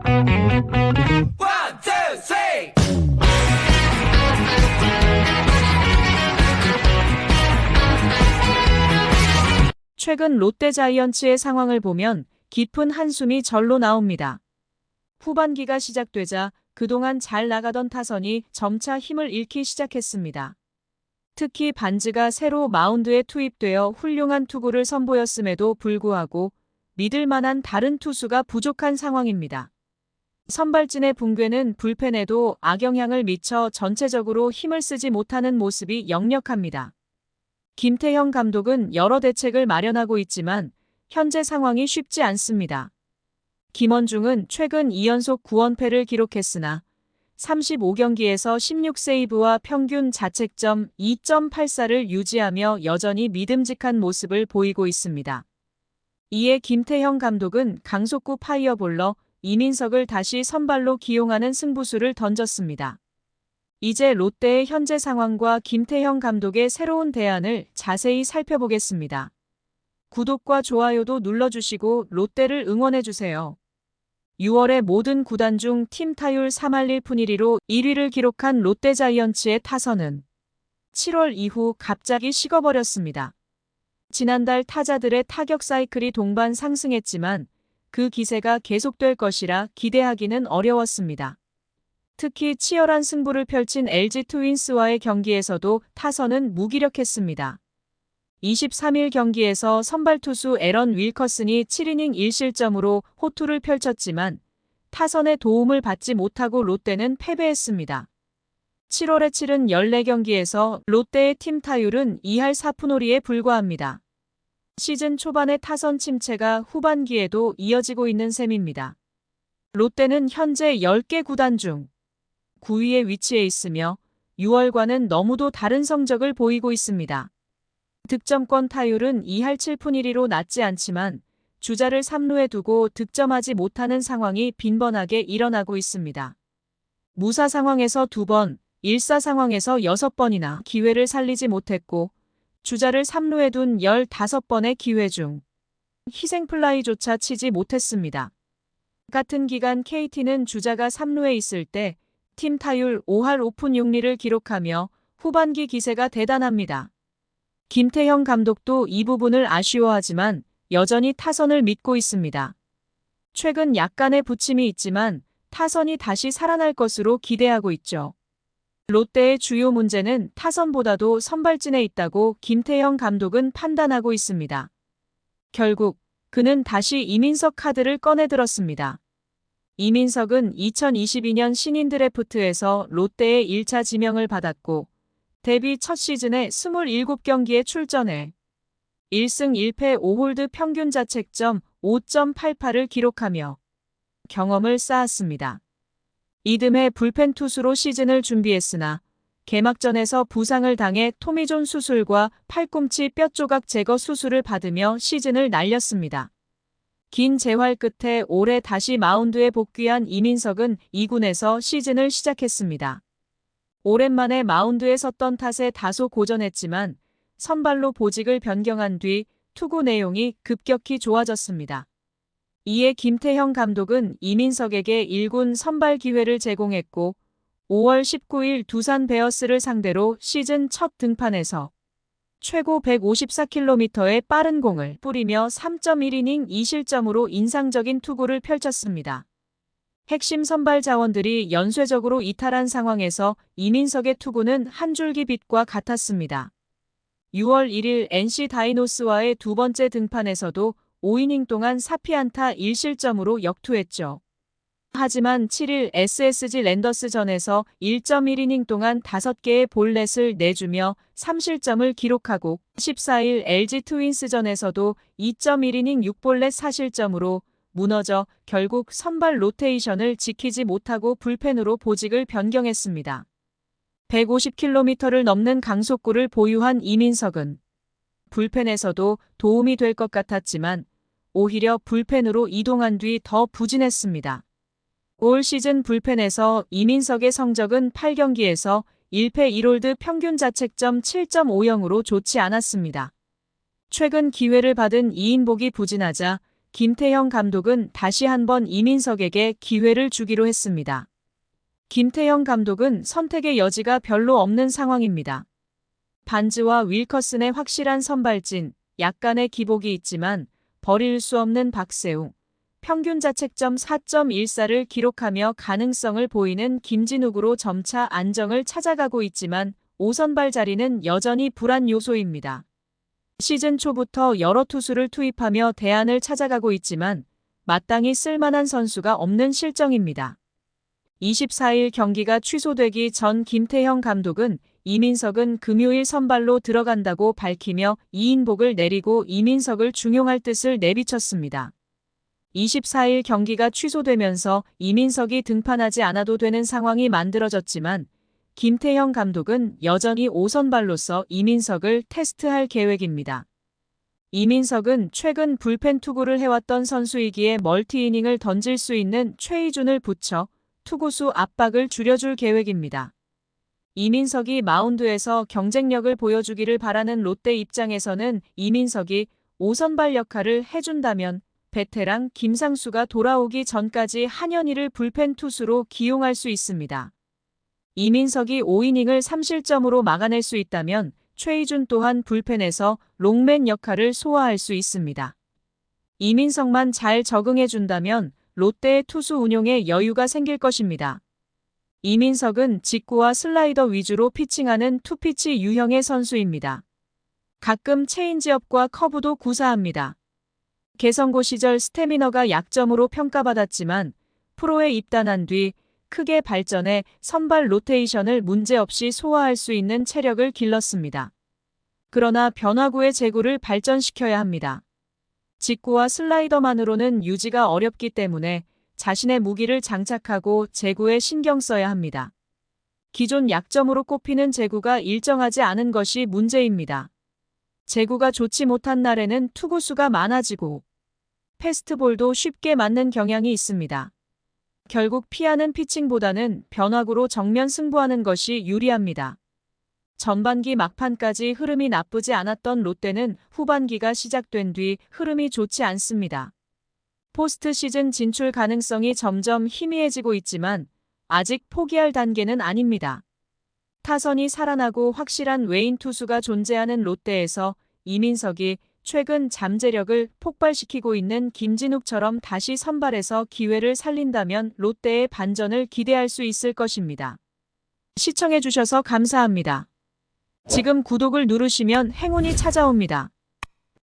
One, two, three. 최근 롯데자이언츠의 상황을 보면 깊은 한숨이 절로 나옵니다. 후반기가 시작되자 그동안 잘 나가던 타선이 점차 힘을 잃기 시작했습니다. 특히 반즈가 새로 마운드에 투입되어 훌륭한 투구를 선보였음에도 불구하고 믿을 만한 다른 투수가 부족한 상황입니다. 선발진의 붕괴는 불펜에도 악영향을 미쳐 전체적으로 힘을 쓰지 못하는 모습이 역력합니다. 김태형 감독은 여러 대책을 마련하고 있지만 현재 상황이 쉽지 않습니다. 김원중은 최근 2연속 9원패를 기록했으나 35경기에서 16세이브와 평균 자책점 2.84를 유지하며 여전히 믿음직한 모습을 보이고 있습니다. 이에 김태형 감독은 강속구 파이어볼러 이민석을 다시 선발로 기용하는 승부수를 던졌습니다. 이제 롯데의 현재 상황과 김태형 감독의 새로운 대안을 자세히 살펴보겠습니다. 구독과 좋아요도 눌러주시고 롯데를 응원해주세요. 6월에 모든 구단 중 팀 타율 3할 1푼 1리로 1위를 기록한 롯데자이언츠의 타선은 7월 이후 갑자기 식어버렸습니다. 지난달 타자들의 타격 사이클이 동반 상승했지만 그 기세가 계속될 것이라 기대하기는 어려웠습니다. 특히 치열한 승부를 펼친 LG 트윈스와의 경기에서도 타선은 무기력했습니다. 23일 경기에서 선발 투수 에런 윌커슨이 7이닝 1실점으로 호투를 펼쳤지만 타선의 도움을 받지 못하고 롯데는 패배했습니다. 7월에 치른 14경기에서 롯데의 팀 타율은 2할 4푼 5리에 불과합니다. 시즌 초반의 타선 침체가 후반기에도 이어지고 있는 셈입니다. 롯데는 현재 10개 구단 중 9위에 위치해 있으며 6월과는 너무도 다른 성적을 보이고 있습니다. 득점권 타율은 2할 7푼 1리로 낮지 않지만 주자를 3루에 두고 득점하지 못하는 상황이 빈번하게 일어나고 있습니다. 무사 상황에서 2번, 1사 상황에서 6번이나 기회를 살리지 못했고 주자를 3루에 둔 15번의 기회 중 희생플라이조차 치지 못했습니다. 같은 기간 KT는 주자가 3루에 있을 때 팀 타율 5할 5푼 6리를 기록하며 후반기 기세가 대단합니다. 김태형 감독도 이 부분을 아쉬워하지만 여전히 타선을 믿고 있습니다. 최근 약간의 부침이 있지만 타선이 다시 살아날 것으로 기대하고 있죠. 롯데의 주요 문제는 타선보다도 선발진에 있다고 김태형 감독은 판단하고 있습니다. 결국 그는 다시 이민석 카드를 꺼내들었습니다. 이민석은 2022년 신인 드래프트에서 롯데의 1차 지명을 받았고 데뷔 첫 시즌에 27경기에 출전해 1승 1패 5홀드 평균 자책점 5.88을 기록하며 경험을 쌓았습니다. 이듬해 불펜 투수로 시즌을 준비했으나 개막전에서 부상을 당해 토미존 수술과 팔꿈치 뼈 조각 제거 수술을 받으며 시즌을 날렸습니다. 긴 재활 끝에 올해 다시 마운드에 복귀한 이민석은 2군에서 시즌을 시작했습니다. 오랜만에 마운드에 섰던 탓에 다소 고전했지만 선발로 보직을 변경한 뒤 투구 내용이 급격히 좋아졌습니다. 이에 김태형 감독은 이민석에게 1군 선발 기회를 제공했고 5월 19일 두산 베어스를 상대로 시즌 첫 등판에서 최고 154km의 빠른 공을 뿌리며 3.1이닝 2실점으로 인상적인 투구를 펼쳤습니다. 핵심 선발 자원들이 연쇄적으로 이탈한 상황에서 이민석의 투구는 한 줄기 빛과 같았습니다. 6월 1일 NC 다이노스와의 두 번째 등판에서도 5이닝 동안 4피안타 1실점으로 역투했죠. 하지만 7일 SSG 랜더스전에서 1.1이닝 동안 5개의 볼넷을 내주며 3실점을 기록하고 14일 LG 트윈스전에서도 2.1이닝 6볼넷 4실점으로 무너져 결국 선발 로테이션을 지키지 못하고 불펜으로 보직을 변경했습니다. 150km를 넘는 강속구를 보유한 이민석은 불펜에서도 도움이 될 것 같았지만 오히려 불펜으로 이동한 뒤 더 부진했습니다. 올 시즌 불펜에서 이민석의 성적은 8경기에서 1패 1홀드 평균 자책점 7.50으로 좋지 않았습니다. 최근 기회를 받은 이인복이 부진하자 김태형 감독은 다시 한번 이민석에게 기회를 주기로 했습니다. 김태형 감독은 선택의 여지가 별로 없는 상황입니다. 반즈와 윌커슨의 확실한 선발진, 약간의 기복이 있지만 버릴 수 없는 박세웅, 평균 자책점 4.14를 기록하며 가능성을 보이는 김진욱으로 점차 안정을 찾아가고 있지만 5선발 자리는 여전히 불안 요소입니다. 시즌 초부터 여러 투수를 투입하며 대안을 찾아가고 있지만 마땅히 쓸만한 선수가 없는 실정입니다. 24일 경기가 취소되기 전 김태형 감독은 이민석은 금요일 선발로 들어간다고 밝히며 이인복을 내리고 이민석을 중용할 뜻을 내비쳤습니다. 24일 경기가 취소되면서 이민석이 등판하지 않아도 되는 상황이 만들어졌지만 김태형 감독은 여전히 5선발로서 이민석을 테스트할 계획입니다. 이민석은 최근 불펜 투구를 해왔던 선수이기에 멀티이닝을 던질 수 있는 최희준을 붙여 투구수 압박을 줄여줄 계획입니다. 이민석이 마운드에서 경쟁력을 보여주기를 바라는 롯데 입장에서는 이민석이 5선발 역할을 해준다면 베테랑 김상수가 돌아오기 전까지 한현희를 불펜 투수로 기용할 수 있습니다. 이민석이 5이닝을 3실점으로 막아낼 수 있다면 최희준 또한 불펜에서 롱맨 역할을 소화할 수 있습니다. 이민석만 잘 적응해준다면 롯데의 투수 운용에 여유가 생길 것입니다. 이민석은 직구와 슬라이더 위주로 피칭하는 투피치 유형의 선수입니다. 가끔 체인지업과 커브도 구사합니다. 개성고 시절 스태미너가 약점으로 평가받았지만 프로에 입단한 뒤 크게 발전해 선발 로테이션을 문제없이 소화할 수 있는 체력을 길렀습니다. 그러나 변화구의 제구를 발전시켜야 합니다. 직구와 슬라이더만으로는 유지가 어렵기 때문에 자신의 무기를 장착하고 제구에 신경 써야 합니다. 기존 약점으로 꼽히는 제구가 일정하지 않은 것이 문제입니다. 제구가 좋지 못한 날에는 투구수가 많아지고 패스트볼도 쉽게 맞는 경향이 있습니다. 결국 피하는 피칭보다는 변화구로 정면 승부하는 것이 유리합니다. 전반기 막판까지 흐름이 나쁘지 않았던 롯데는 후반기가 시작된 뒤 흐름이 좋지 않습니다. 포스트 시즌 진출 가능성이 점점 희미해지고 있지만 아직 포기할 단계는 아닙니다. 타선이 살아나고 확실한 외인 투수가 존재하는 롯데에서 이민석이 최근 잠재력을 폭발시키고 있는 김진욱처럼 다시 선발해서 기회를 살린다면 롯데의 반전을 기대할 수 있을 것입니다. 시청해주셔서 감사합니다. 지금 구독을 누르시면 행운이 찾아옵니다.